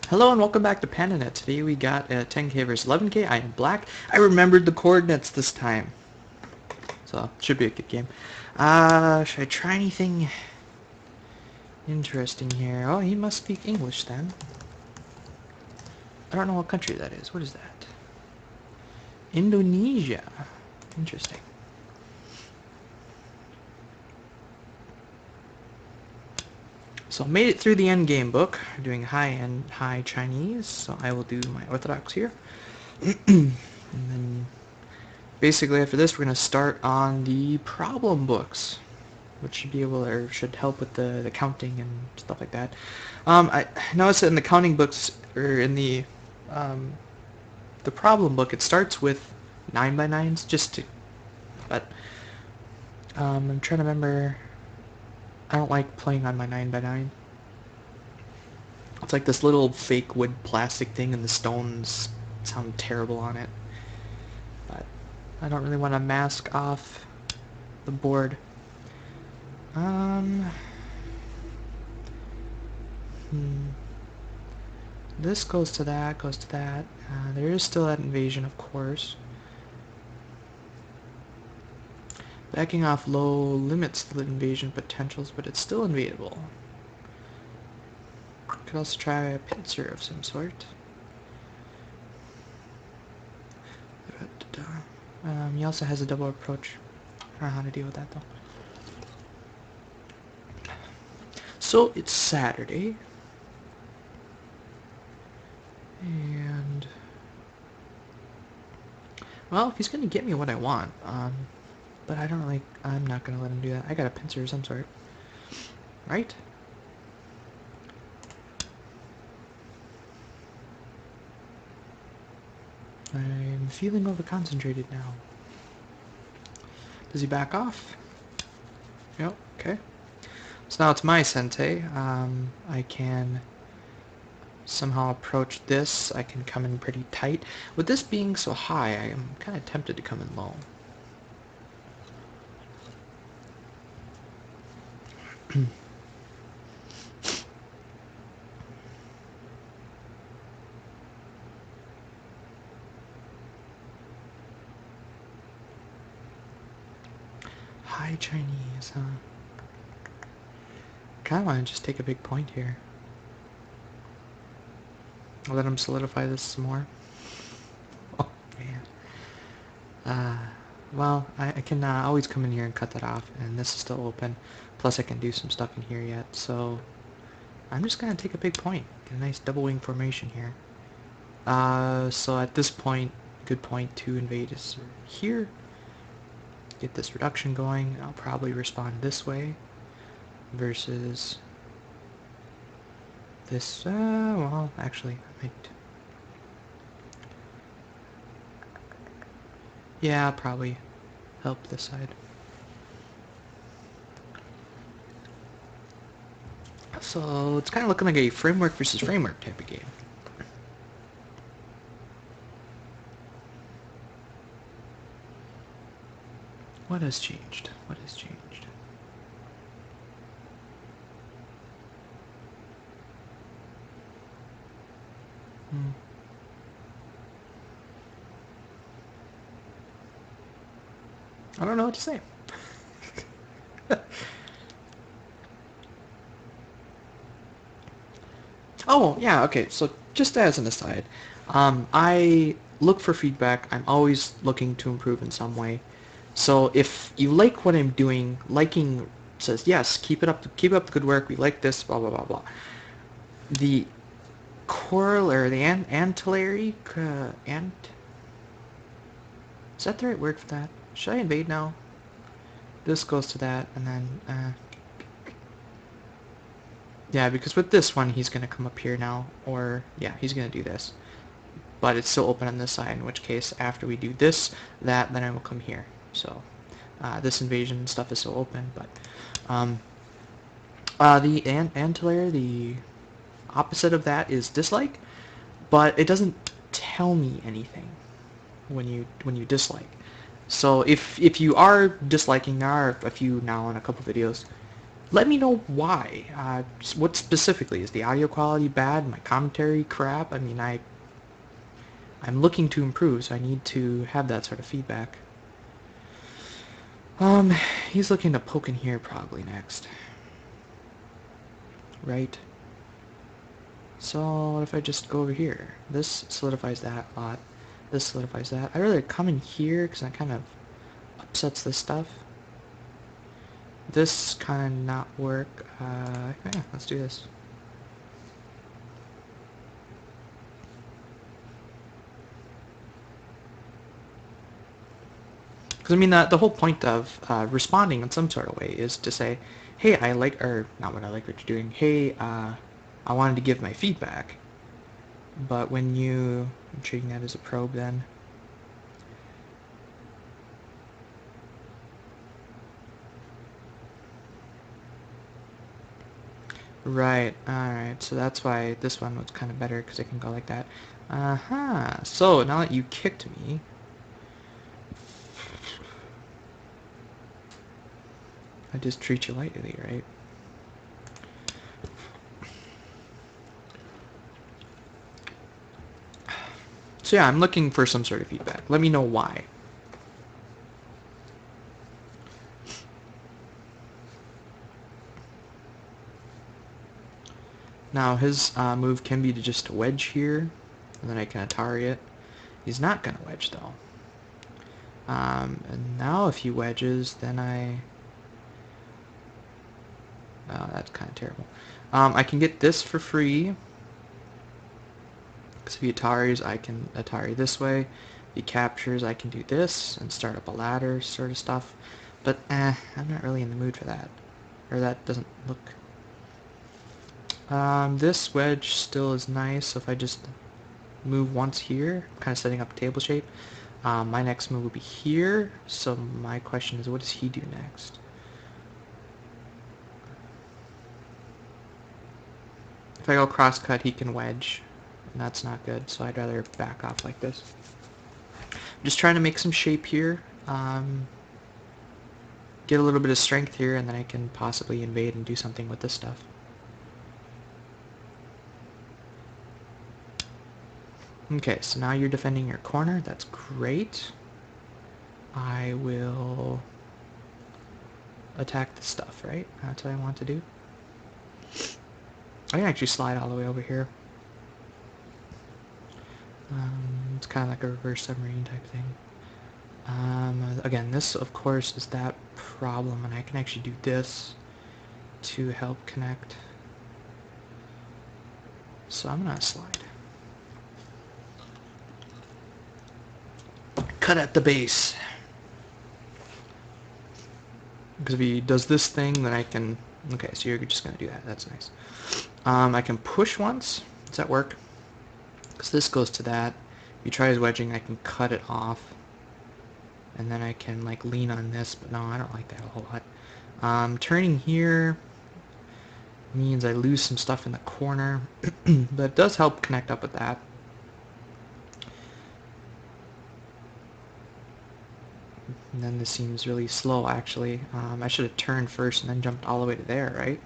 Hello and welcome back to Pandanet. Today we got 10k versus 11k. I am black. I remembered the coordinates this time. So, should be a good game. Should I try anything interesting here? Oh, he must speak English then. I don't know what country that is. What is that? Indonesia. Interesting. So made it through the end game book. We're doing high Chinese, so I will do my Orthodox here. And then basically after this we're going to start on the problem books, which should be able or should help with the counting and stuff like that. I noticed that in the counting books or in the problem book it starts with 9x9s but I'm trying to remember. I don't like playing on my 9x9. It's like this little fake wood plastic thing and the stones sound terrible on it. But I don't really want to mask off the board. This goes to that, goes to that. There is still that invasion, of course. Backing off low limits the invasion potentials, but it's still invadable. Could also try a pincer of some sort. He also has a double approach. I don't know how to deal with that though. So it's Saturday. And well, if he's gonna get me what I want, but I don't really, I'm not gonna let him do that. I got a pincer of some sort. Right? I'm feeling over-concentrated now. Does he back off? Yep, okay. So now it's my sente. I can somehow approach this. I can come in pretty tight. With this being so high, I am kind of tempted to come in low. High Chinese, huh? Kind of want to just take a big point here. I'll let him solidify this some more. Oh, man. Well, I can always come in here and cut that off, and this is still open. Plus I can do some stuff in here yet, so I'm just going to take a big point. Get a nice double wing formation here. So at this point, good point to invade is here. Get this reduction going. I'll probably respond this way versus this. Well, actually, I might. Yeah, I'll probably help this side. So it's kind of looking like a framework versus framework type of game. What has changed? What has changed? I don't know what to say. Oh, yeah, okay, so just as an aside, I look for feedback. I'm always looking to improve in some way. So if you like what I'm doing, liking says, yes, keep up the good work, we like this, blah, blah, blah, blah. The corollary, the antillary, is that the right word for that? Should I invade now? This goes to that, and then, yeah, because with this one, he's going to come up here now, or, yeah, he's going to do this. But it's still open on this side, in which case, after we do this, that, then I will come here. So, this invasion stuff is still open, but, the antillary, the opposite of that is dislike, but it doesn't tell me anything when you dislike. So if you are disliking, there are a few now in a couple videos, let me know why. What specifically? Is the audio quality bad? My commentary crap? I mean, I'm looking to improve, so I need to have that sort of feedback. He's looking to poke in here probably next. Right? So what if I just go over here? This solidifies that a lot. This solidifies that. I'd rather come in here because that kind of upsets this stuff. This kind of not work. Yeah, let's do this. Because I mean, the whole point of responding in some sort of way is to say, hey, I like, or not what I like what you're doing. Hey, I wanted to give my feedback. But when I'm treating that as a probe then. Right, alright, so that's why this one was kind of better, because it can go like that. Uh-huh, so now that you kicked me, I just treat you lightly, right? So yeah, I'm looking for some sort of feedback. Let me know why. Now his move can be to just wedge here, and then I can Atari it. He's not going to wedge though. And now if he wedges, then oh, that's kind of terrible. I can get this for free. Because if he Ataris, I can Atari this way. If he captures, I can do this and start up a ladder sort of stuff. But I'm not really in the mood for that. Or that doesn't look... this wedge still is nice, so if I just move once here, kind of setting up a table shape. My next move will be here, so my question is, what does he do next? If I go cross-cut, he can wedge, and that's not good, so I'd rather back off like this. I'm just trying to make some shape here, get a little bit of strength here, and then I can possibly invade and do something with this stuff. Okay, so now you're defending your corner. That's great. I will attack this stuff, right? That's what I want to do. I can actually slide all the way over here. It's kind of like a reverse submarine type thing. Again, this, of course, is that problem, and I can actually do this to help connect. So I'm going to slide. Cut at the base. Because if he does this thing, then I can... Okay, so you're just going to do that. That's nice. I can push once. Does that work? Because this goes to that. If he tries wedging, I can cut it off. And then I can, like, lean on this. But no, I don't like that a whole lot. Turning here means I lose some stuff in the corner. But it does help connect up with that. And then this seems really slow, actually. I should have turned first and then jumped all the way to there, right?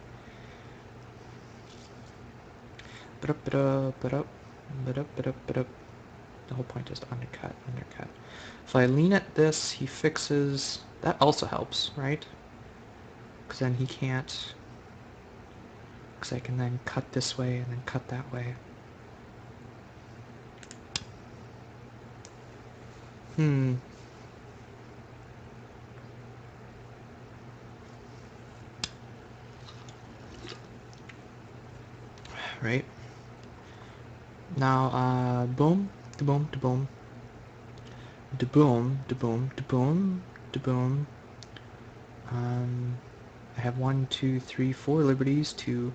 The whole point is to undercut. If I lean at this, he fixes... That also helps, right? Because then he can't... Because I can then cut this way and then cut that way. Right? Now, boom, da-boom, da-boom. Da-boom, da-boom, da-boom, da-boom. I have 1, 2, 3, 4 liberties to...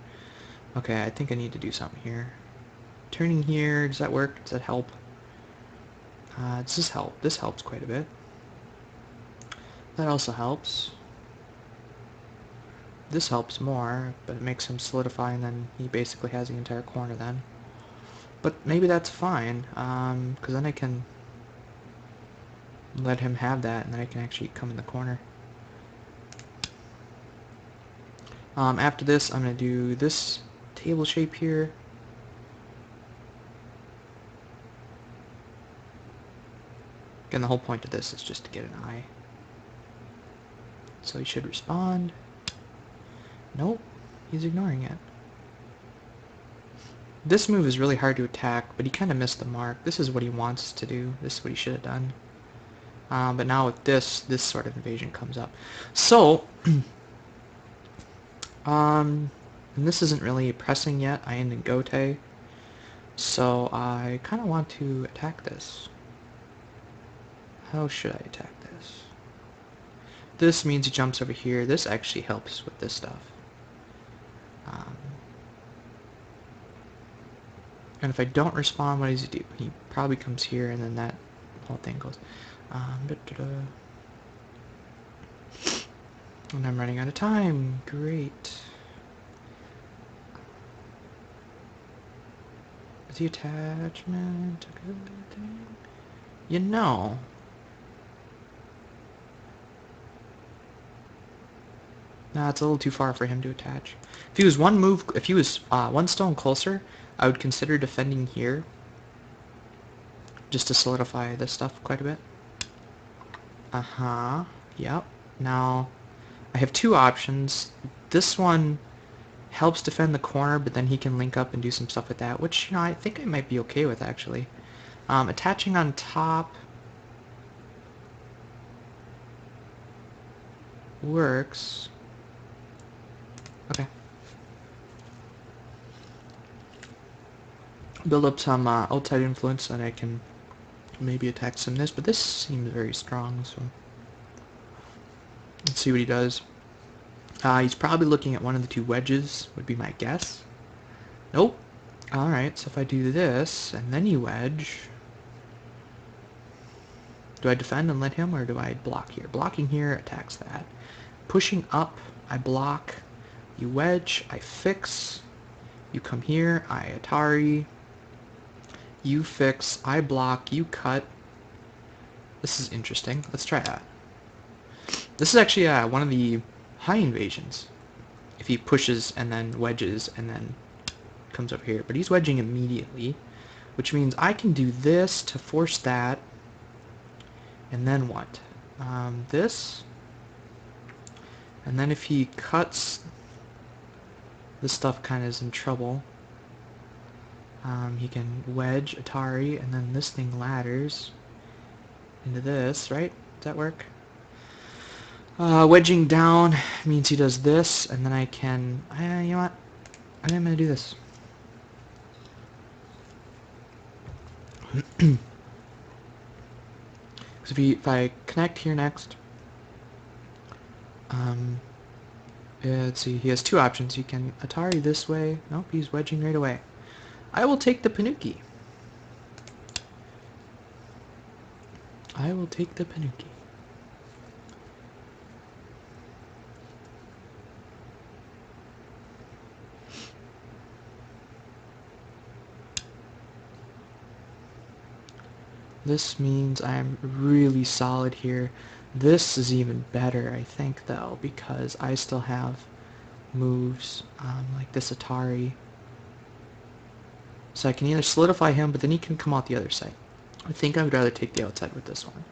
Okay, I think I need to do something here. Turning here, does that work? Does that help? Does this help? This helps quite a bit. That also helps. This helps more, but it makes him solidify, and then he basically has the entire corner then. But maybe that's fine, because then I can let him have that, and then I can actually come in the corner. After this, I'm going to do this table shape here. Again, the whole point of this is just to get an eye. So he should respond. Nope, he's ignoring it. This move is really hard to attack, but he kind of missed the mark. This is what he wants to do. This is what he should have done. But now with this sort of invasion comes up. So, and this isn't really pressing yet. I end in Gote. So I kind of want to attack this. How should I attack this? This means he jumps over here. This actually helps with this stuff. And if I don't respond, what does he do? He probably comes here, and then that whole thing goes. And I'm running out of time. Great. Is the attachment a good thing? You know. Nah, it's a little too far for him to attach. If he was one stone closer, I would consider defending here, just to solidify this stuff quite a bit. Yep. Now, I have two options. This one helps defend the corner, but then he can link up and do some stuff with that, which, you know, I think I might be okay with, actually. Attaching on top works. Okay. Build up some outside influence so that I can maybe attack some of this, but this seems very strong, so let's see what he does. He's probably looking at one of the two wedges, would be my guess. Nope. Alright, so if I do this, and then you wedge, do I defend and let him, or do I block here? Blocking here attacks that. Pushing up, I block. You wedge, I fix. You come here, I Atari. You fix, I block, you cut. This is interesting. Let's try that. This is actually one of the high invasions. If he pushes and then wedges and then comes over here. But he's wedging immediately, which means I can do this to force that. And then what? This. And then if he cuts, this stuff kind of is in trouble. He can wedge Atari, and then this thing ladders into this, right? Does that work? Wedging down means he does this, and then I can... you know what? I think I'm going to do this. Because if I connect here next... let's see, he has two options. He can Atari this way. Nope, he's wedging right away. I will take the Panuki. I will take the Panuki. This means I'm really solid here. This is even better, I think, though, because I still have moves like this Atari. So I can either solidify him, but then he can come out the other side. I think I would rather take the outside with this one.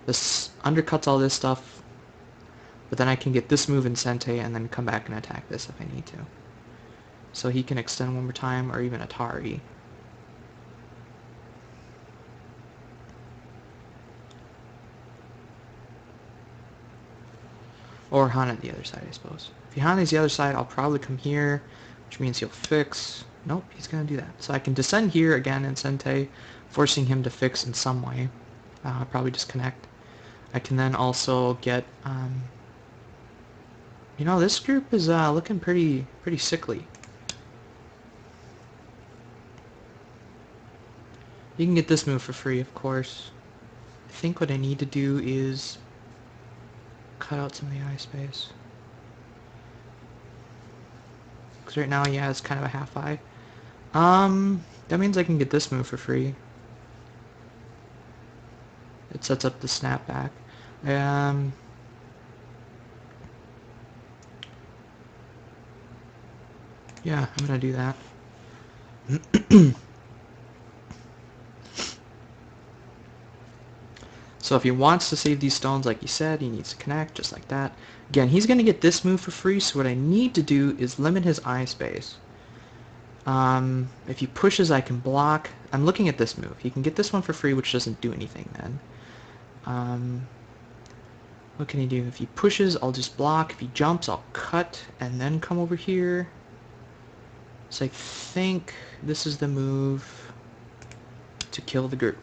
This undercuts all this stuff, but then I can get this move in Sente and then come back and attack this if I need to. So he can extend one more time, or even Atari. Or Hana the other side, I suppose. If he Hana's the other side, I'll probably come here, which means he'll fix. Nope, he's going to do that. So I can descend here again in Sente, forcing him to fix in some way. Probably disconnect. I can then also get... you know, this group is looking pretty sickly. You can get this move for free, of course. I think what I need to do is cut out some of the eye space. Because right now he has kind of a half eye. That means I can get this move for free. It sets up the snapback. Yeah, I'm gonna do that. So if he wants to save these stones, like he said, he needs to connect, just like that. Again, he's going to get this move for free, so what I need to do is limit his eye space. If he pushes, I can block. I'm looking at this move. He can get this one for free, which doesn't do anything then. What can he do? If he pushes, I'll just block. If he jumps, I'll cut and then come over here. So I think this is the move to kill the group.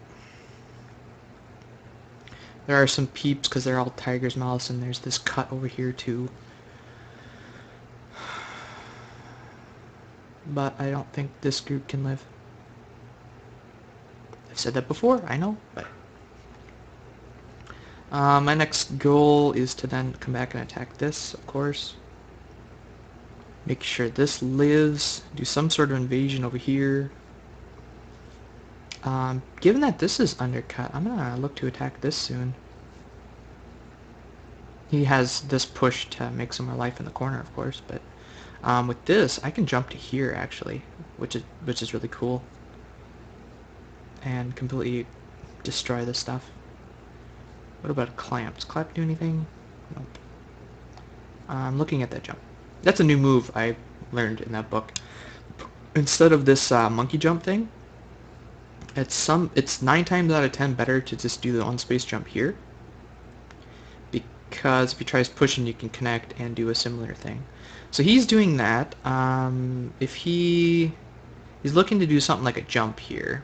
There are some peeps because they're all tiger's mouths, and there's this cut over here too. But I don't think this group can live. I've said that before, I know, but... my next goal is to then come back and attack this, of course. Make sure this lives. Do some sort of invasion over here. Given that this is undercut, I'm gonna look to attack this soon. He has this push to make some more life in the corner, of course, but with this, I can jump to here actually, which is really cool, and completely destroy this stuff. What about a clamp? Does clamp do anything? Nope. I'm looking at that jump. That's a new move I learned in that book. Instead of this monkey jump thing, it's 9 times out of 10 better to just do the on-space jump here, because if he tries pushing, you can connect and do a similar thing. So he's doing that. If he's looking to do something like a jump here,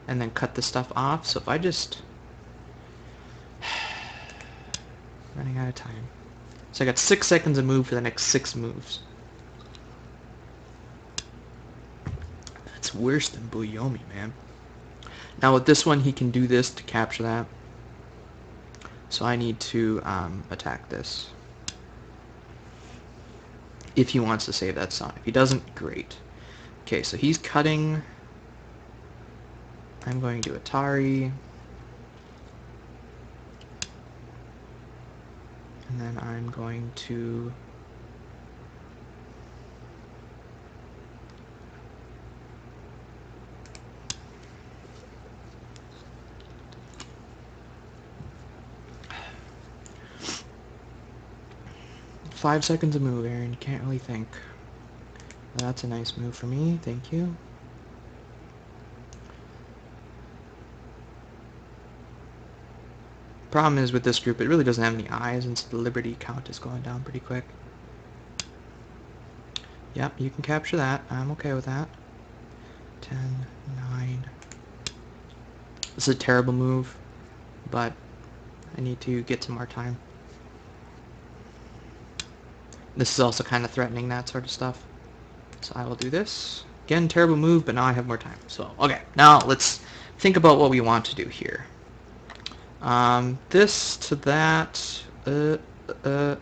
and then cut the stuff off. So if I just running out of time. So I got 6 seconds to move for the next 6 moves. That's worse than Buyomi, man. Now with this one, he can do this to capture that. So I need to attack this. If he wants to save that stone. If he doesn't, great. Okay, so he's cutting. I'm going to Atari. And then I'm going to... "5 seconds to move, Aaron. You can't really think." Well, that's a nice move for me. Thank you. Problem is with this group, it really doesn't have any eyes, and so the liberty count is going down pretty quick. Yep, you can capture that. I'm okay with that. 10, 9. This is a terrible move, but I need to get some more time. This is also kind of threatening that sort of stuff. So I will do this. Again, terrible move, but now I have more time. So, okay, now let's think about what we want to do here. This to that,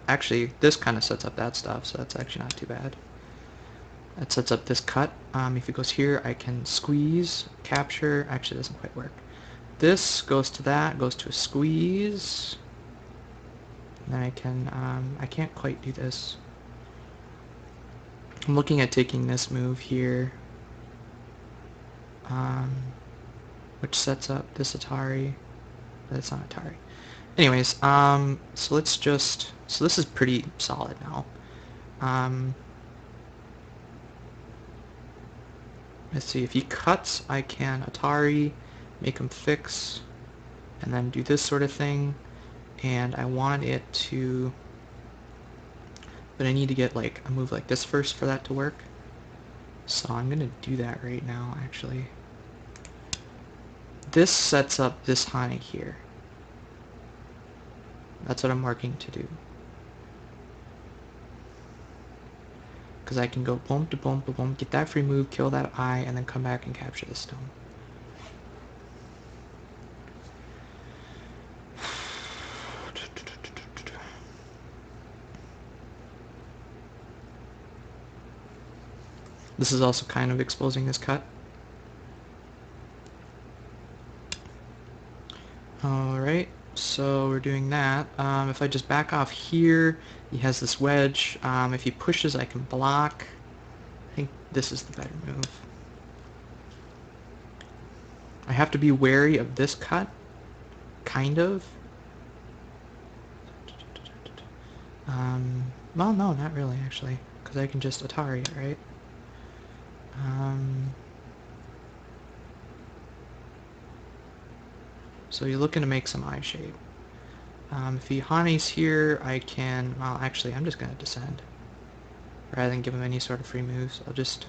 actually, this kind of sets up that stuff, so that's actually not too bad. That sets up this cut. If it goes here, I can squeeze, capture. Actually, it doesn't quite work. This goes to that, goes to a squeeze. And then I can, I can't quite do this. I'm looking at taking this move here, which sets up this Atari. But it's not Atari. Anyways, so let's just, so this is pretty solid now. Let's see, if he cuts, I can Atari, make him fix, and then do this sort of thing. And I want it to, but I need to get like a move like this first for that to work. So I'm gonna do that right now, actually. This sets up this Hane here. That's what I'm working to do. Because I can go boom to boom to boom, get that free move, kill that eye, and then come back and capture the stone. This is also kind of exposing this cut. Alright, so we're doing that. If I just back off here, he has this wedge. If he pushes, I can block. this is the better move. I have to be wary of this cut, kind of. Well, no, not really, actually, because I can just Atari it, right? So you're looking to make some eye shape. If he Hane's here, I can... Well, actually, I'm just going to descend. Rather than give him any sort of free moves, I'll just...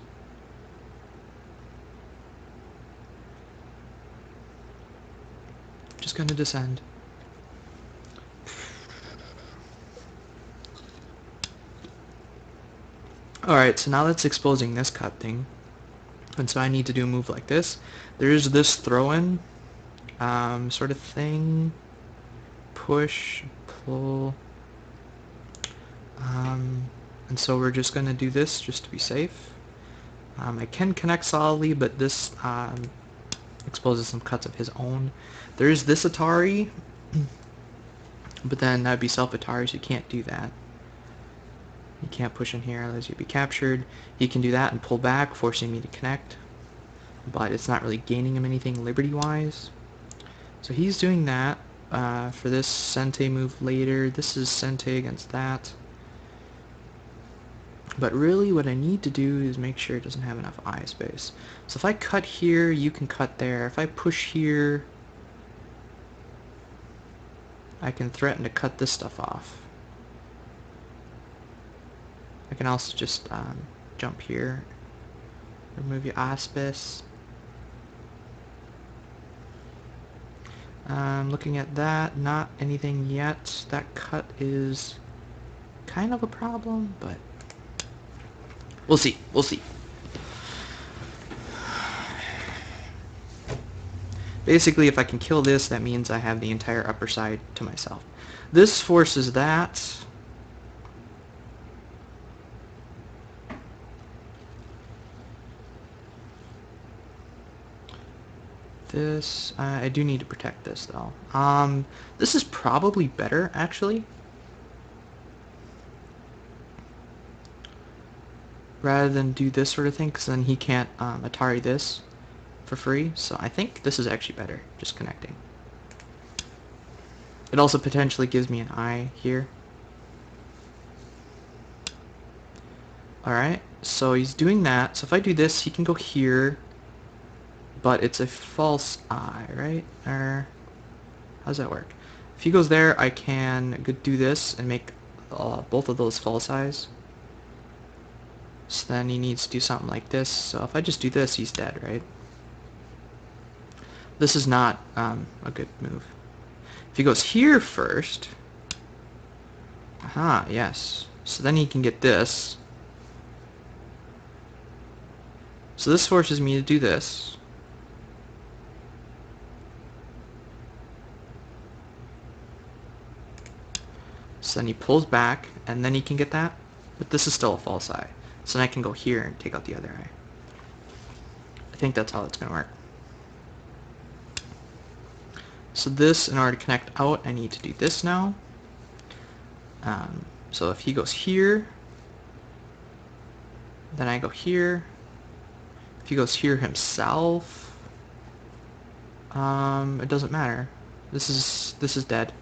Just going to descend. Alright, so now that's exposing this cut thing. And so I need to do a move like this. There's this throw-in sort of thing. Push, pull. And so we're just going to do this just to be safe. I can connect solidly, but this exposes some cuts of his own. There's this Atari, but then that'd be self-Atari, so you can't do that. You can't push in here, otherwise you'd be captured. He can do that and pull back, forcing me to connect, but it's not really gaining him anything liberty-wise. So he's doing that for this Sente move later. This is Sente against that. But really what I need to do is make sure it doesn't have enough eye space. So if I cut here, you can cut there. If I push here, I can threaten to cut this stuff off. I can also just jump here, remove your eye space. Looking at that, not anything yet. That cut is kind of a problem, but we'll see. We'll see. Basically, if I can kill this, that means I have the entire upper side to myself. This forces that. This, I do need to protect this, though. This is probably better, actually. Rather than do this sort of thing, because then he can't Atari this for free. So I think this is actually better, just connecting. It also potentially gives me an eye here. Alright, so he's doing that. So if I do this, he can go here. But it's a false eye, right? Or how does that work? If he goes there, I can do this and make both of those false eyes. So then he needs to do something like this. So if I just do this, he's dead, right? This is not a good move. If he goes here first... Aha, yes. So then he can get this. So this forces me to do this. So then he pulls back, and then he can get that. But this is still a false eye. So then I can go here and take out the other eye. I think that's how it's going to work. So this, in order to connect out, I need to do this now. So if he goes here, then I go here. If he goes here himself, it doesn't matter. This is dead.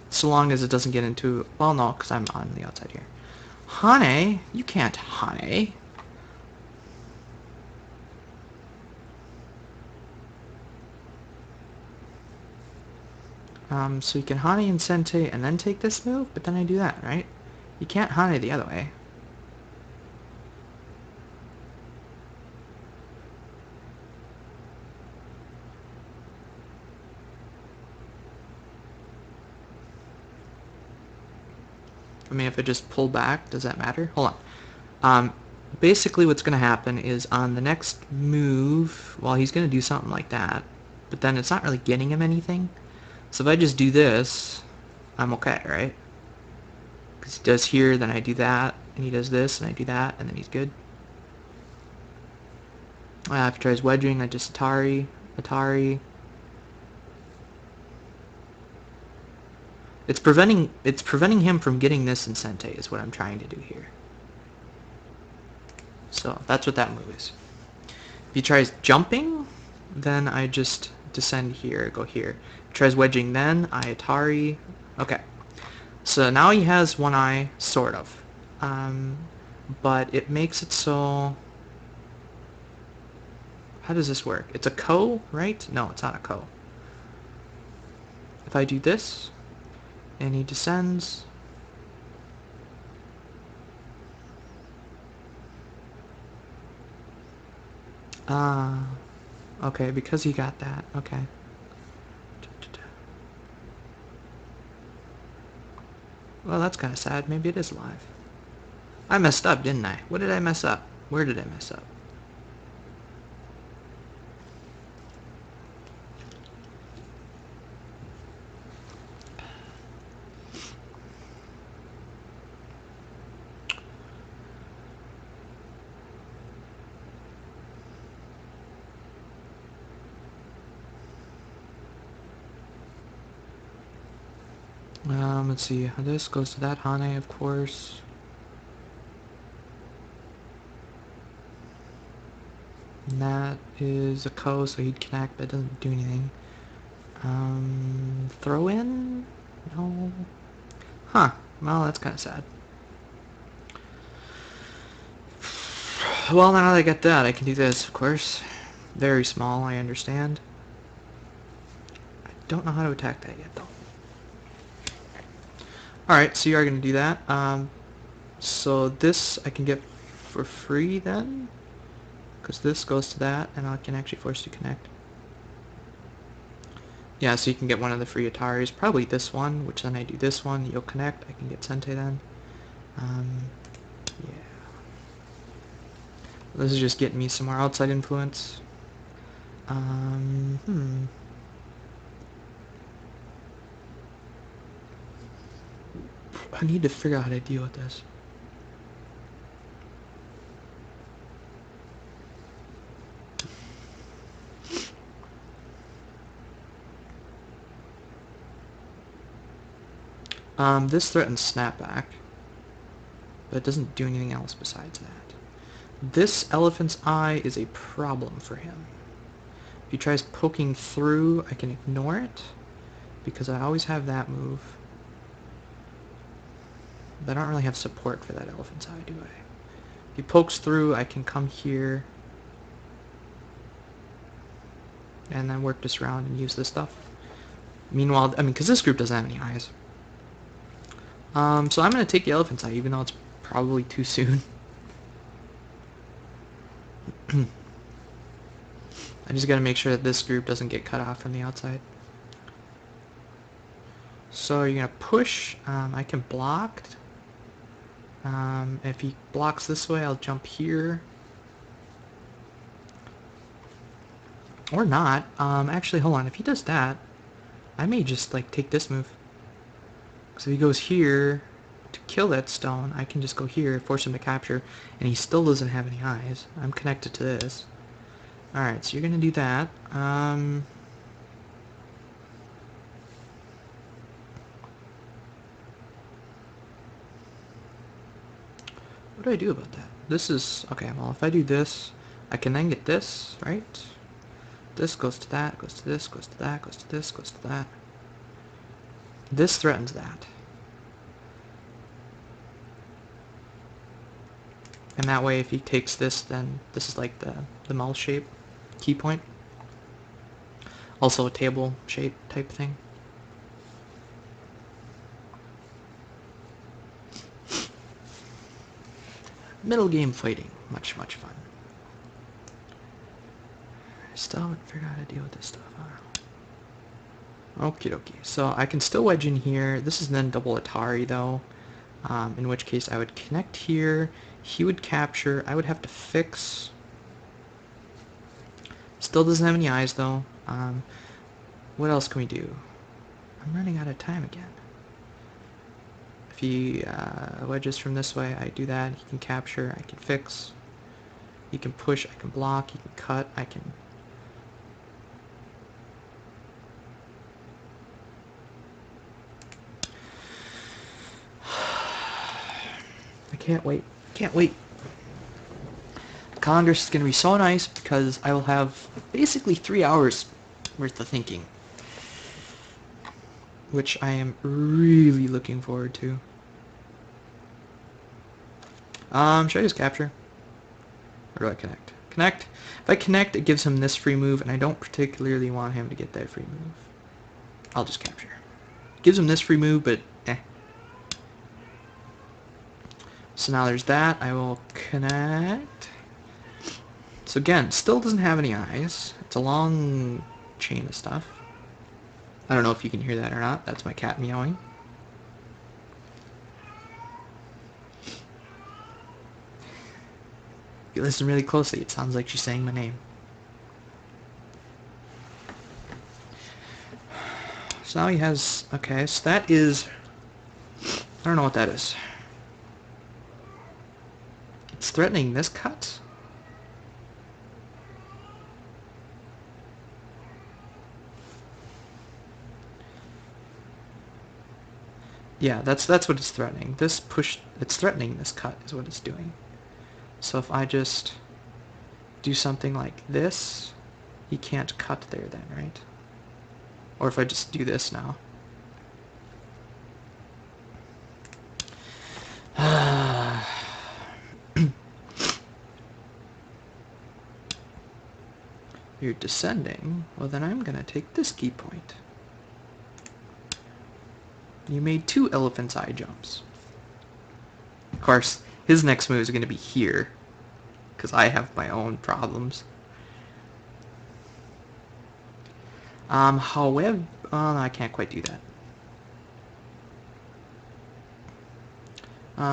So long as it doesn't get into... Well, no, because I'm on the outside here. Hane? You can't Hane. So you can Hane and Sente and then take this move, but then I do that, right? You can't Hane the other way. I mean, if I just pull back, does that matter? Hold on. Basically what's going to happen is on the next move, well, he's going to do something like that, but then it's not really getting him anything. So if I just do this, I'm okay, right? Because he does here, then I do that, and he does this, and I do that, and then he's good. If he tries wedging, I just Atari. It's preventing him from getting this in Sente is what I'm trying to do here. So that's what that move is. If he tries jumping, then I just descend here, go here. If he tries wedging, then I Atari. Okay. So now he has one eye, sort of. But it makes it so... How does this work? It's a ko, right? No, it's not a ko. If I do this, and he descends... okay, because he got that. Okay. Well, that's kind of sad. Maybe it is live. I messed up, didn't I? What did I mess up? Where did I mess up? Let's see. This goes to that Hane, of course. And that is a ko, so he'd connect, but it doesn't do anything. Throw in? No. Huh. Well, that's kind of sad. Well, now that I get that, I can do this, of course. Very small, I understand. I don't know how to attack that yet, though. Alright, so you are going to do that. So this I can get for free then, because this goes to that, and I can actually force you to connect. Yeah, so you can get one of the free Ataris, probably this one, which then I do this one, you'll connect, I can get Sente then. Yeah. This is just getting me some more outside influence. I need to figure out how to deal with this. This threatens snapback, but it doesn't do anything else besides that. This elephant's eye is a problem for him. If he tries poking through, I can ignore it, because I always have that move. But I don't really have support for that elephant's eye, do I? If he pokes through, I can come here, and then work this around and use this stuff. Meanwhile, I mean, because this group doesn't have any eyes. So I'm going to take the elephant's eye, even though it's probably too soon. I just got to make sure that this group doesn't get cut off from the outside. So you're going to push. I can block. If he blocks this way, I'll jump here. Or not. Actually, hold on. If he does that, I may just, like, take this move. So if he goes here to kill that stone, I can just go here, force him to capture, and he still doesn't have any eyes. I'm connected to this. Alright, so you're going to do that. What do I do about that? This is... Okay, well, if I do this, I can then get this, right? This goes to that, goes to this, goes to that, goes to this, goes to that. This threatens that. And that way, if he takes this, then this is like the mouth shape, key point. Also a table shape type thing. Middle game fighting. Much, much fun. I still haven't figured out how to deal with this stuff. Okie dokie. So I can still wedge in here. This is then double Atari though. In which case I would connect here. He would capture. I would have to fix. Still doesn't have any eyes though. What else can we do? I'm running out of time again. If he wedges from this way, I do that. He can capture. I can fix. He can push. I can block. He can cut. I can... I can't wait. Can't wait. Congress is going to be so nice because I will have basically 3 hours worth of thinking, which I am really looking forward to. Should I just capture? Or do I connect? Connect. If I connect, it gives him this free move, and I don't particularly want him to get that free move. I'll just capture. Gives him this free move, but eh. So now there's that. I will connect. So again, still doesn't have any eyes. It's a long chain of stuff. I don't know if you can hear that or not. That's my cat meowing. If you listen really closely, it sounds like she's saying my name. So now he has... Okay, so that is... I don't know what that is. It's threatening this cut? Yeah, that's what it's threatening. This push... It's threatening this cut is what it's doing. So if I just do something like this, he can't cut there then, right? Or if I just do this now. You're descending. Well, then I'm going to take this key point. You made 2 elephant's eye jumps. Of course, his next move is going to be here, because I have my own problems. However, I can't quite do that.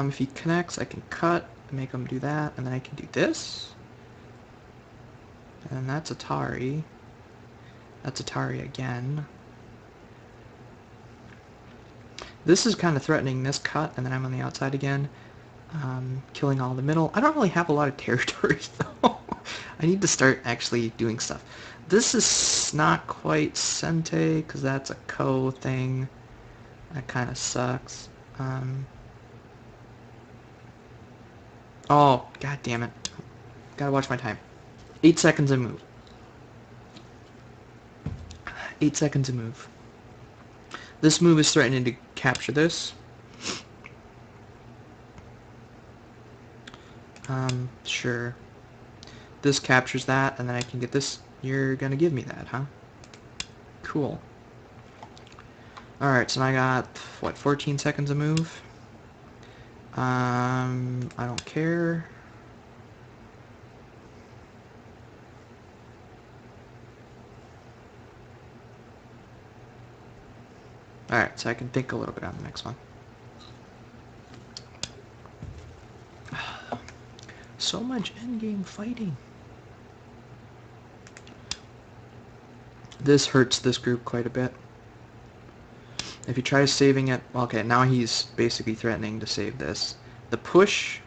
If he connects, I can cut, make him do that, and then I can do this. And that's Atari. That's Atari again. This is kind of threatening this cut, and then I'm on the outside again. Killing all the middle. I don't really have a lot of territory, though. I need to start actually doing stuff. This is not quite Sente, because that's a Ko thing. That kind of sucks. Oh, god damn it. Gotta watch my time. 8 seconds and move. 8 seconds and move. This move is threatening to capture this. Sure. This captures that, and then I can get this. You're gonna give me that, huh? Cool. Alright, so now I got, what, 14 seconds of move? I don't care. Alright, so I can think a little bit on the next one. So much endgame fighting. This hurts this group quite a bit. If he tries saving it... Okay, now he's basically threatening to save this. The push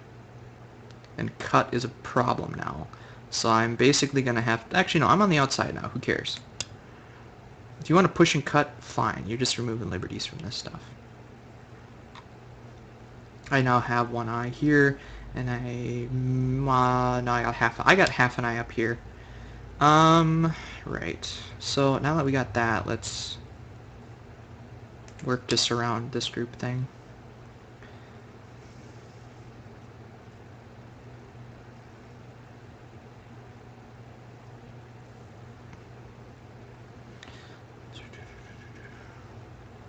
and cut is a problem now. So I'm basically going to have... Actually, no, I'm on the outside now. Who cares? If you want to push and cut, fine. You're just removing liberties from this stuff. I now have one eye here, and no, I got half an eye up here. Right. So now that we got that, let's work to surround this group thing.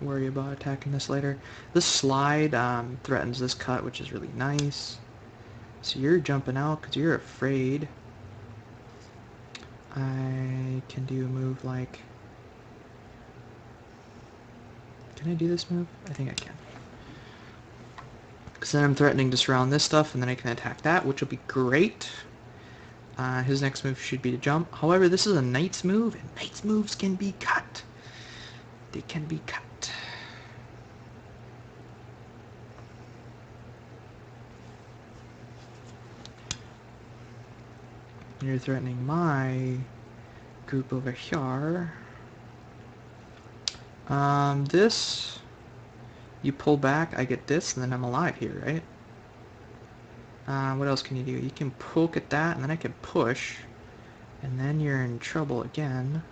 Worry about attacking this later. This slide threatens this cut, which is really nice. So you're jumping out because you're afraid. I can do a move like... Can I do this move? I think I can. Because then I'm threatening to surround this stuff, and then I can attack that, which will be great. His next move should be to jump. However, this is a knight's move, and knight's moves can be cut. They can be cut. You're threatening my group over here. This, you pull back, I get this, and then I'm alive here, right? What else can you do? You can poke at that, and then I can push, and then you're in trouble again.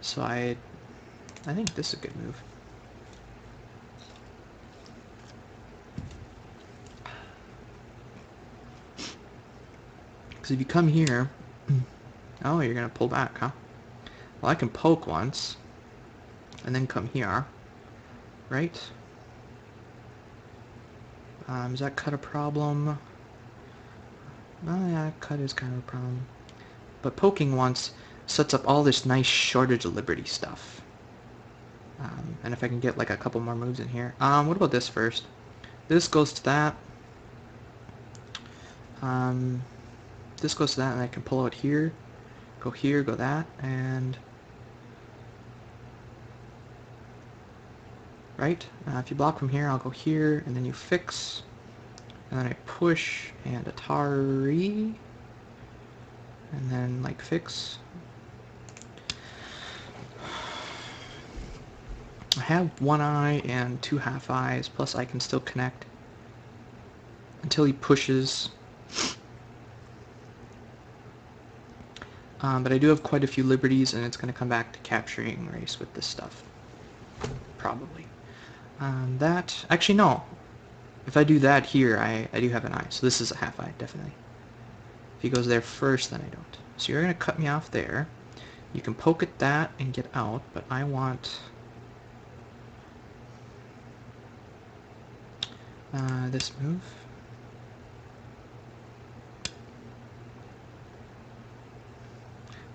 So I think this is a good move. Because if you come here, oh, you're gonna pull back, huh? Well, I can poke once, and then come here, right? Does that cut a problem? Oh yeah, cut is kind of a problem. But poking once sets up all this nice shortage of liberty stuff. And if I can get like a couple more moves in here. What about this first? This goes to that. This goes to that, and I can pull out here, go that, and... Right? If you block from here, I'll go here, and then you fix, and then I push, and Atari, and then, like, fix. I have one eye and two half eyes, plus I can still connect until he pushes. But I do have quite a few liberties, and it's going to come back to capturing race with this stuff. Probably. That... Actually, no. If I do that here, I do have an eye. So this is a half eye, definitely. If he goes there first, then I don't. So you're going to cut me off there. You can poke at that and get out, but I want... this move.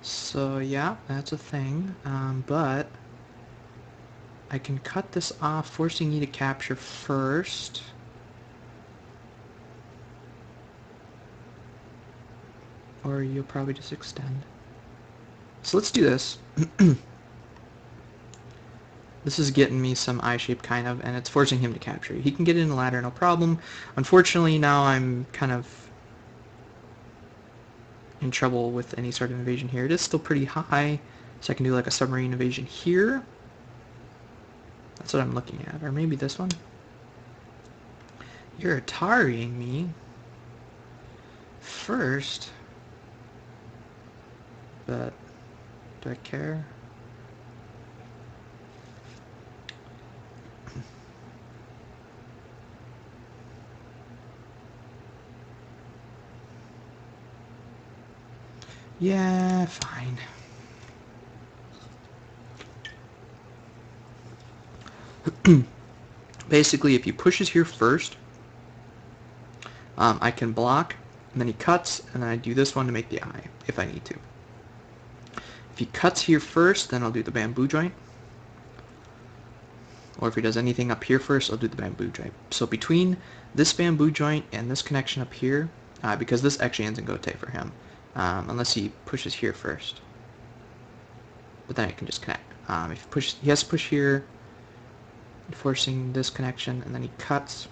So yeah, that's a thing, but I can cut this off, forcing you to capture first. Or you'll probably just extend. So let's do this. This is getting me some eye shape, kind of, and it's forcing him to capture. He can get in the ladder, no problem. Unfortunately, now I'm kind of in trouble with any sort of invasion here. It is still pretty high, so I can do like a submarine invasion here. That's what I'm looking at. Or maybe this one. You're Atariing me first, but do I care? Yeah, fine. Basically, if he pushes here first, I can block, and then he cuts, and then I do this one to make the eye, if I need to. If he cuts here first, then I'll do the bamboo joint. Or if he does anything up here first, I'll do the bamboo joint. So between this bamboo joint and this connection up here, because this actually ends in gote for him, unless he pushes here first. But then I can just connect. If he has to push here, forcing this connection, and then he cuts,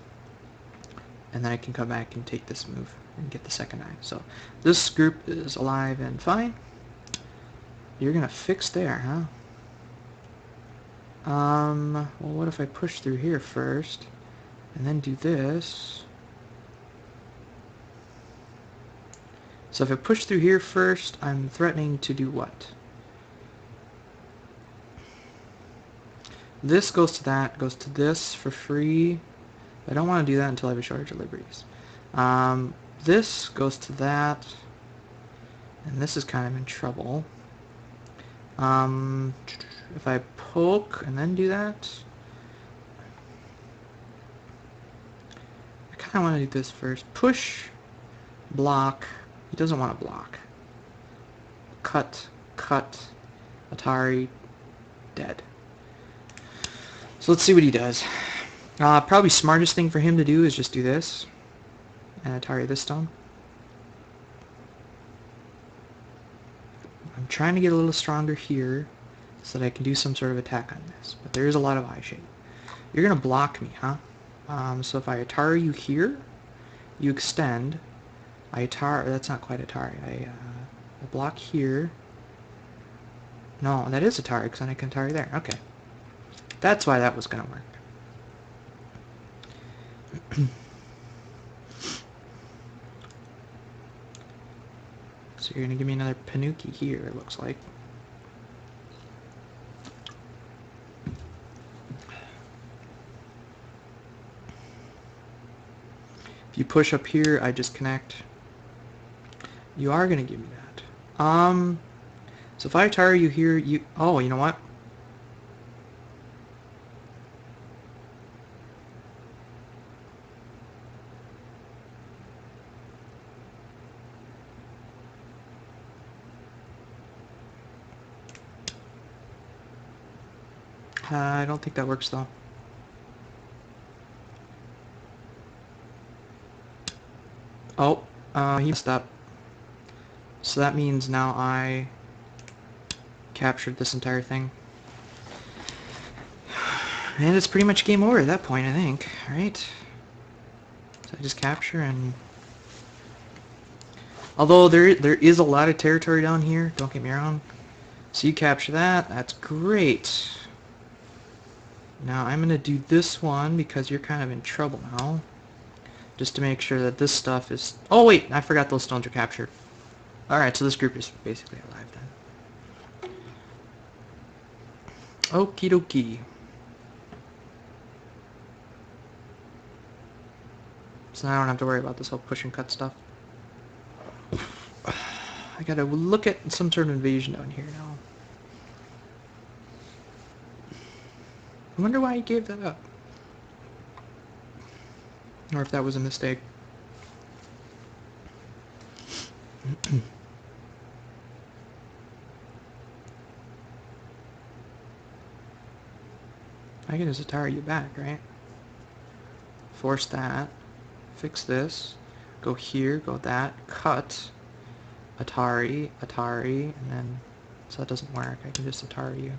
and then I can come back and take this move and get the second eye. So this group is alive and fine. You're gonna fix there, huh? Well, what if I push through here first, and then do this? So if I push through here first, I'm threatening to do what? This goes to that, goes to this for free. I don't want to do that until I have a shortage of liberties. This goes to that, and this is kind of in trouble. If I poke and then do that, I kind of want to do this first. Push, block. He doesn't want to block. Cut, cut, Atari, dead. So let's see what he does. Probably smartest thing for him to do is just do this, and Atari this stone. I'm trying to get a little stronger here so that I can do some sort of attack on this, but there is a lot of eye shape. You're gonna block me, huh? So if I Atari you here, you extend. I Atari, that's not quite Atari. I block here. No, that is Atari, because then I can Atari there. Okay. That's why that was gonna work. So you're gonna give me another Panuki here, it looks like. If you push up here, I just connect. You are gonna give me that. So if I tire you here, you... Oh, you know what? I don't think that works though. Oh, he messed up. So that means now I captured this entire thing. And it's pretty much game over at that point, I think, right? So I just capture and... Although there is a lot of territory down here, don't get me wrong. So you capture that, that's great. Now I'm going to do this one because you're kind of in trouble now. Just to make sure that this stuff is... Oh wait, I forgot those stones are captured. Alright, so this group is basically alive then. Okie dokie. So now I don't have to worry about this whole push and cut stuff. I gotta look at some sort of invasion down here now. I wonder why he gave that up. Or if that was a mistake. I can just Atari you back, right? Force that. Fix this. Go here, go that. Cut. Atari, and then... So that doesn't work. I can just Atari you.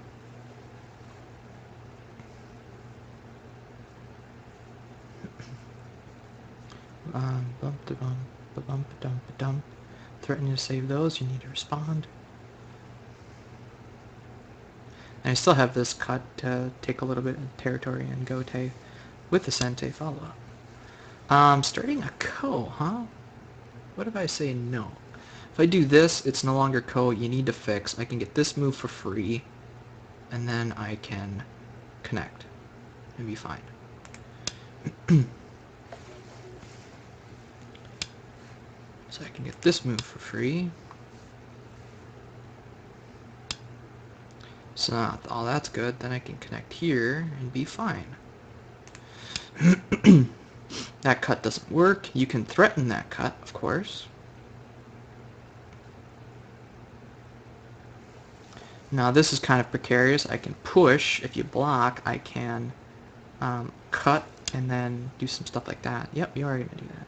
Bump da bump, ba bump ba dump ba dump. Threatening to save those, you need to respond. And I still have this cut to take a little bit of territory and Gote with the Sente follow-up. Starting a Ko, huh? What if I say no? If I do this, it's no longer Ko, you need to fix. I can get this move for free, and then I can connect and be fine. So I can get this move for free. So now all that's good, then I can connect here and be fine. That cut doesn't work. You can threaten that cut, of course. Now this is kind of precarious. I can push. If you block, I can cut and then do some stuff like that. Yep, you are going to do that.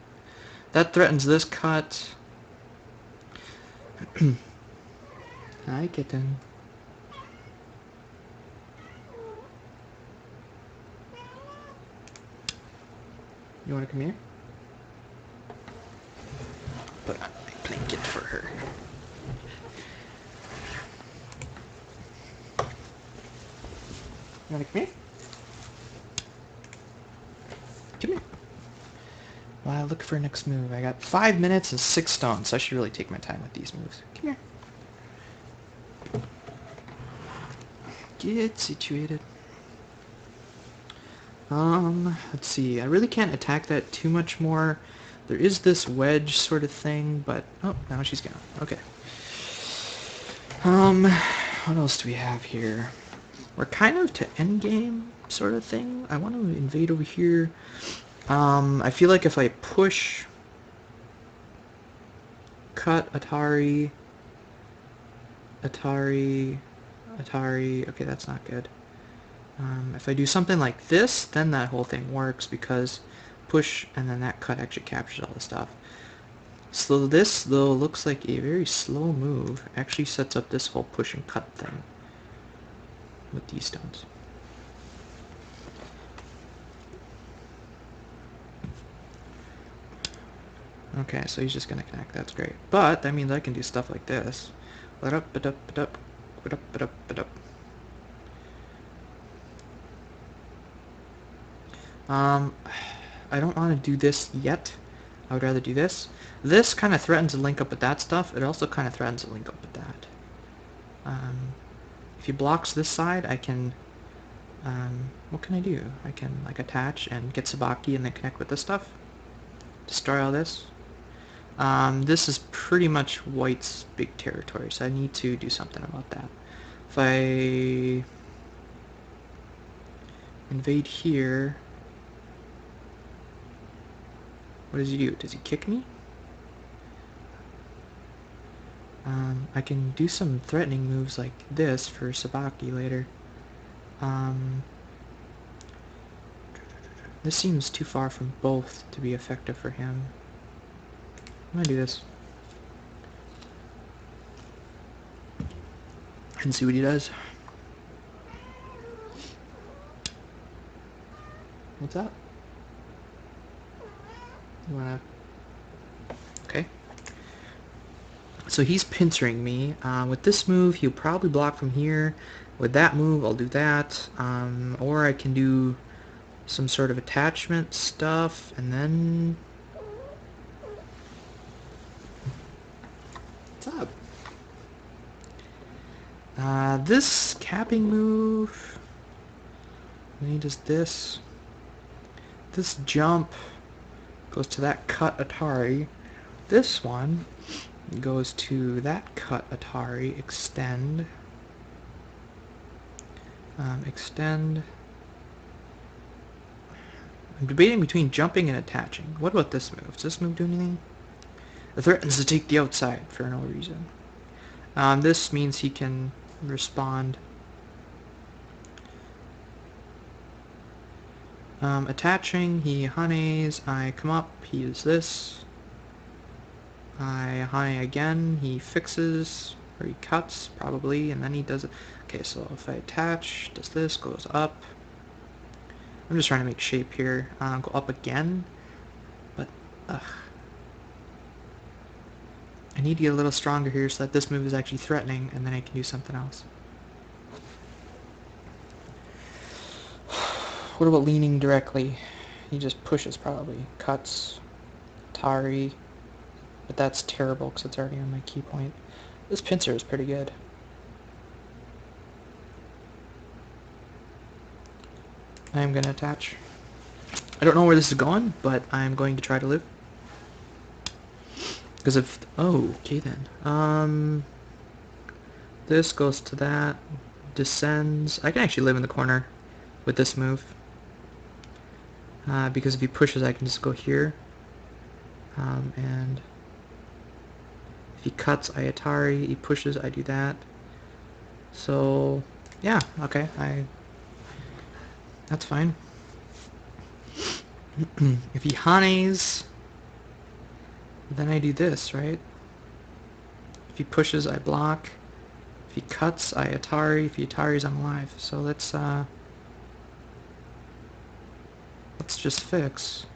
That threatens this cut. Hi, kitten. You want to come here? Put on my blanket for her. You want to come here? Come here. Well, look for next move. I got 5 minutes and 6 stones, so I should really take my time with these moves. Come here. Get situated. Let's see. I really can't attack that too much more. There is this wedge sort of thing, but... Oh, now she's gone. Okay. What else do we have here? We're kind of to endgame sort of thing. I want to invade over here. I feel like if I push... Cut, Atari... Okay, that's not good. If I do something like this, then that whole thing works because push and then that cut actually captures all the stuff. So this, though, looks like a very slow move. Actually sets up this whole push and cut thing with these stones. Okay, so he's just going to connect. That's great. But that means I can do stuff like this. I don't want to do this yet. I would rather do this. This kind of threatens to link up with that stuff. It also kind of threatens to link up with that. If he blocks this side, I can... what can I do? I can like attach and get Sibicky and then connect with this stuff. Destroy all this. This is pretty much white's big territory, so I need to do something about that. If I invade here, what does he do? Does he kick me? I can do some threatening moves like this for Sibicky later. This seems too far from both to be effective for him. I'm gonna do this. And see what he does. What's up? You wanna... Okay. So he's pincering me. With this move, he'll probably block from here. With that move, I'll do that. Or I can do some sort of attachment stuff, and then... What's up? This capping move... Then he does this. This jump goes to that cut Atari. This one goes to that cut Atari, extend. Extend. I'm debating between jumping and attaching. What about this move? Does this move do anything? It threatens to take the outside for no reason. This means he can respond. Attaching, he honeys, I come up, he uses this. I honey again, he fixes, or he cuts, probably, and then he does it. Okay, so if I attach, does this, goes up. I'm just trying to make shape here. Go up again, but, ugh. I need to get a little stronger here so that this move is actually threatening, and then I can do something else. What about leaning directly? He just pushes, probably. Cuts. Atari. But that's terrible because it's already on my key point. This pincer is pretty good. I'm going to attach. I don't know where this is going, but I'm going to try to live. Because if... Oh, okay then. This goes to that. Descends. I can actually live in the corner with this move. Because if he pushes, I can just go here. And if he cuts, I Atari. He pushes, I do that. So, yeah, okay. That's fine. If he honeys, then I do this, right? If he pushes, I block. If he cuts, I Atari. If he Ataris, I'm alive. So let's just fix.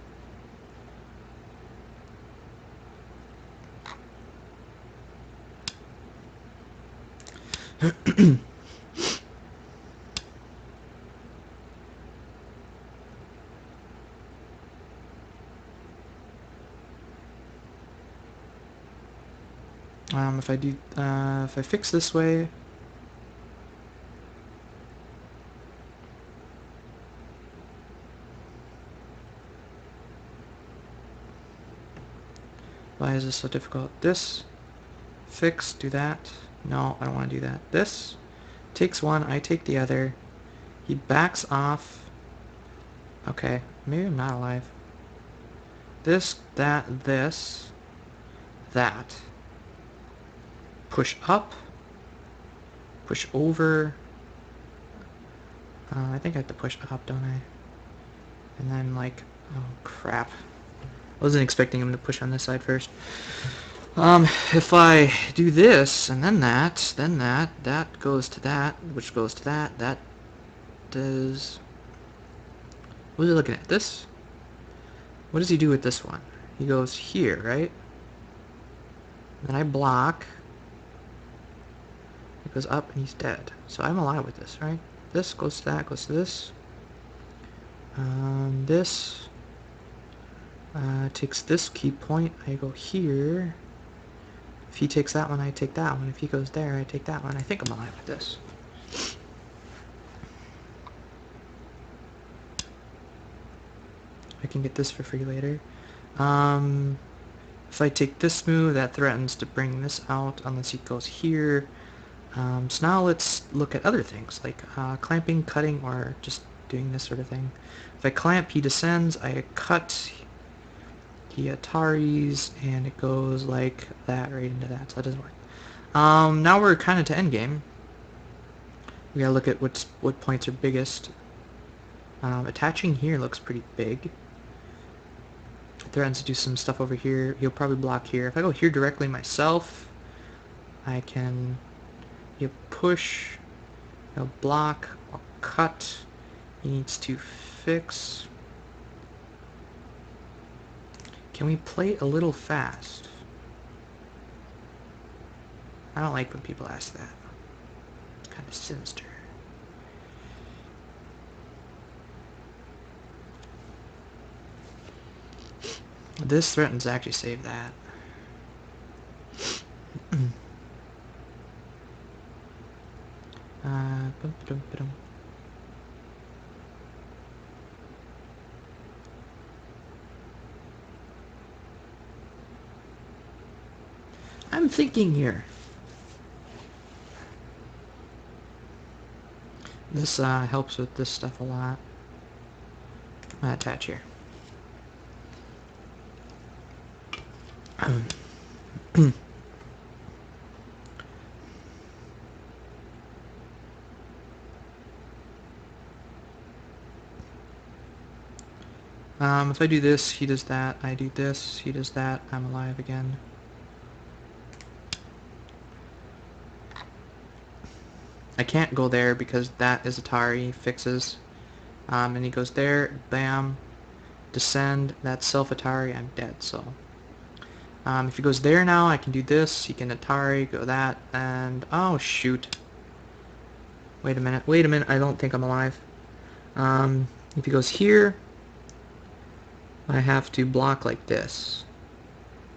If I fix this way, why is this so difficult? This, fix, do that. No, I don't want to do that. This takes one, I take the other. He backs off. Okay, maybe I'm not alive. This, that, this, that. Push up. Push over. I think I have to push up, don't I? And then, like, oh crap. I wasn't expecting him to push on this side first. If I do this, and then that goes to that, which goes to that does... What is he looking at? This? What does he do with this one? He goes here, right? Then I block. He goes up and he's dead. So I'm alive with this, right? This goes to that, goes to this. This Takes this key point, I go here. If he takes that one, I take that one. If he goes there, I take that one. I think I'm alive with this. I can get this for free later. If I take this move, that threatens to bring this out unless he goes here. So now let's look at other things, like clamping, cutting, or just doing this sort of thing. If I clamp, he descends. I cut, he Ataris, and it goes like that right into that, so that doesn't work. Now we're kind of to endgame. We gotta look at what points are biggest. Attaching here looks pretty big. Threatens to do some stuff over here. He'll probably block here. If I go here directly myself, I can push, he'll block, I'll cut. He needs to fix. Can we play a little fast? I don't like when people ask that. It's kind of sinister. This threatens to actually save that. I'm thinking here. This helps with this stuff a lot. Attach here. If I do this, he does that. I do this, he does that. I'm alive again. I can't go there because that is Atari fixes. And he goes there, bam, descend, that's self-Atari, I'm dead, so. If he goes there now, I can do this, he can Atari, go that, and, oh shoot. Wait a minute, I don't think I'm alive. If he goes here, I have to block like this.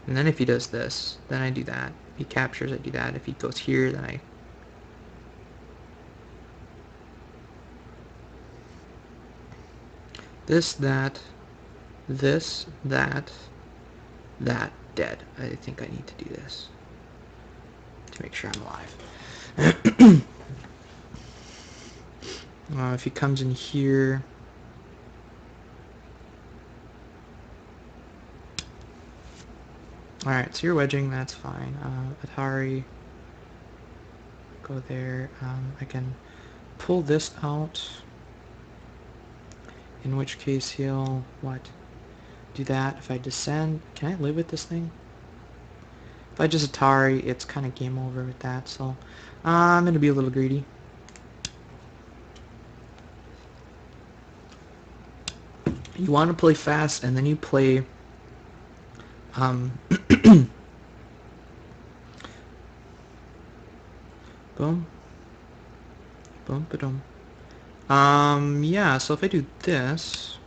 And then if he does this, then I do that. If he captures, I do that. If he goes here, then I... This, that, that, dead. I think I need to do this to make sure I'm alive. If he comes in here... Alright, so you're wedging, that's fine. Atari, go there. I can pull this out, in which case he'll, what? Do that. If I descend, can I live with this thing? If I just Atari, it's kind of game over with that, so I'm going to be a little greedy. You want to play fast, and then you play boom, boom, ba-dum. Yeah, so if I do this,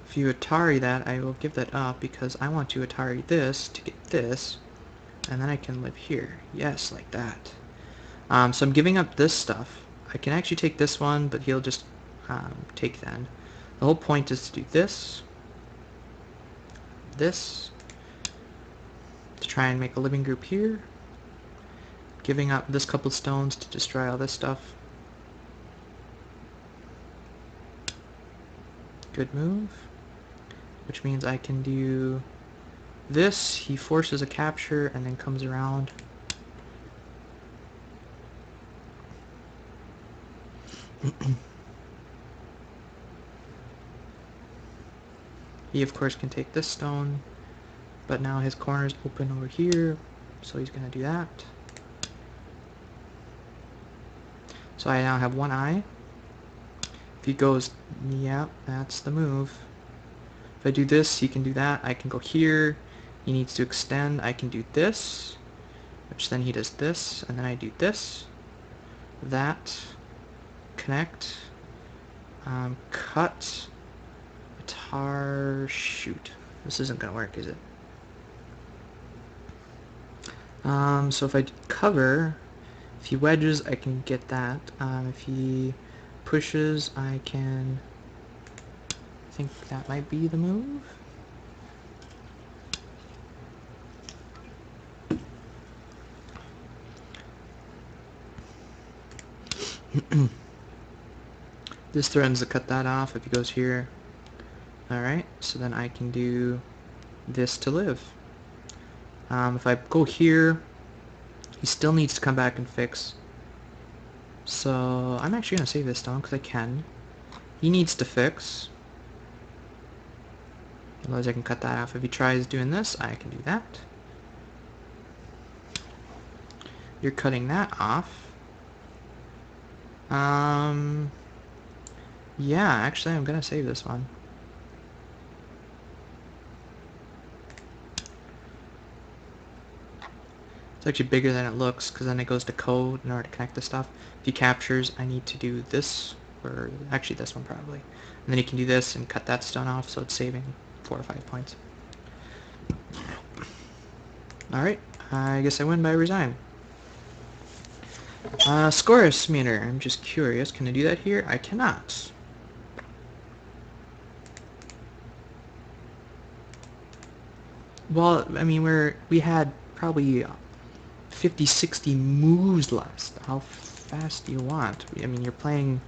if you Atari that, I will give that up because I want to Atari this to get this, and then I can live here. Yes, like that. So I'm giving up this stuff. I can actually take this one, but he'll just take then. The whole point is to do this, this, to try and make a living group here, giving up this couple stones to destroy all this stuff. Good move. Which means I can do this, he forces a capture and then comes around. He of course can take this stone, but now his corner's open over here, so he's gonna do that. So I now have one eye. If he goes, yeah, that's the move. If I do this, he can do that. I can go here. He needs to extend. I can do this, which then he does this, and then I do this, that, connect. Cut. Guitar. Shoot. This isn't gonna work, is it? So if I cover, if he wedges, I can get that. If he pushes, I can... I think that might be the move. This threatens to cut that off if he goes here. Alright, so then I can do this to live. If I go here, he still needs to come back and fix. So I'm actually going to save this stone because I can. He needs to fix. Otherwise I can cut that off. If he tries doing this, I can do that. You're cutting that off. Yeah, actually I'm going to save this one. It's actually bigger than it looks because then it goes to code in order to connect the stuff. If he captures, I need to do this, or actually this one probably. And then he can do this and cut that stone off, so it's saving 4 or 5 points. Alright, I guess I win by resign. Scorus meter, I'm just curious, can I do that here? I cannot. Well, I mean, we had probably 50, 60 moves left. How fast do you want? I mean, you're playing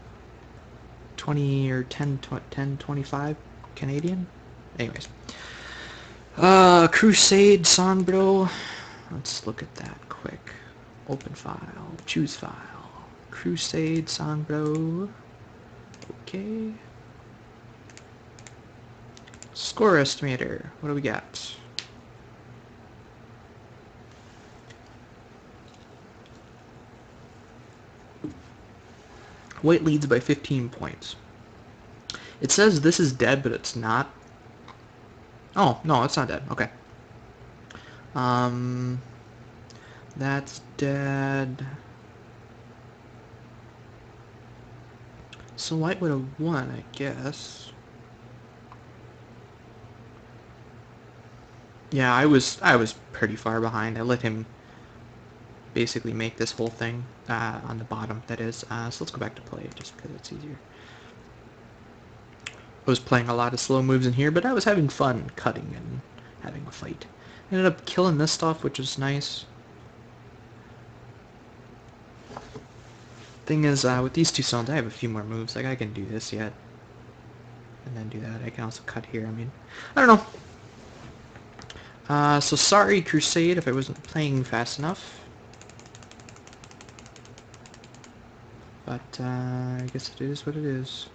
20 or 10, 25 Canadian? Anyways. Crusade song, bro. Let's look at that quick. Open file. Choose file. Crusade song, bro. Okay. Score estimator. What do we got? White leads by 15 points. It says this is dead, but it's not. Oh, no, it's not dead. Okay. That's dead. So white would have won, I guess. Yeah, I was pretty far behind. I let him basically make this whole thing on the bottom, that is. So let's go back to play just because it's easier. I was playing a lot of slow moves in here, but I was having fun cutting and having a fight. Ended up killing this stuff, which was nice. Thing is, with these two stones, I have a few more moves. Like, I can do this yet. And then do that. I can also cut here. I mean, I don't know. So sorry, Crusade, if I wasn't playing fast enough. But, I guess it is what it is.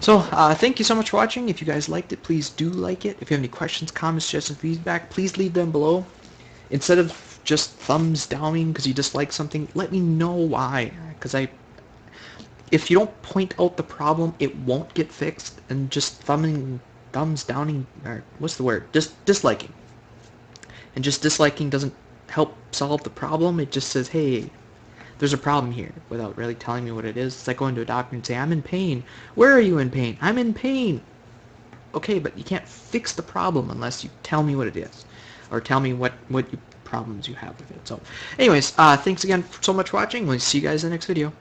So, thank you so much for watching. If you guys liked it, please do like it. If you have any questions, comments, suggestions, feedback, please leave them below. Instead of just thumbs downing because you dislike something, let me know why. Because if you don't point out the problem, it won't get fixed. And just thumbs downing, or what's the word? Just disliking. And just disliking doesn't help solve the problem. It just says, hey, there's a problem here, without really telling me what it is. It's like going to a doctor and say, I'm in pain. Where are you in pain? I'm in pain. Okay, but you can't fix the problem unless you tell me what it is, or tell me what problems you have with it. So anyways, thanks again so much for watching. We'll see you guys in the next video.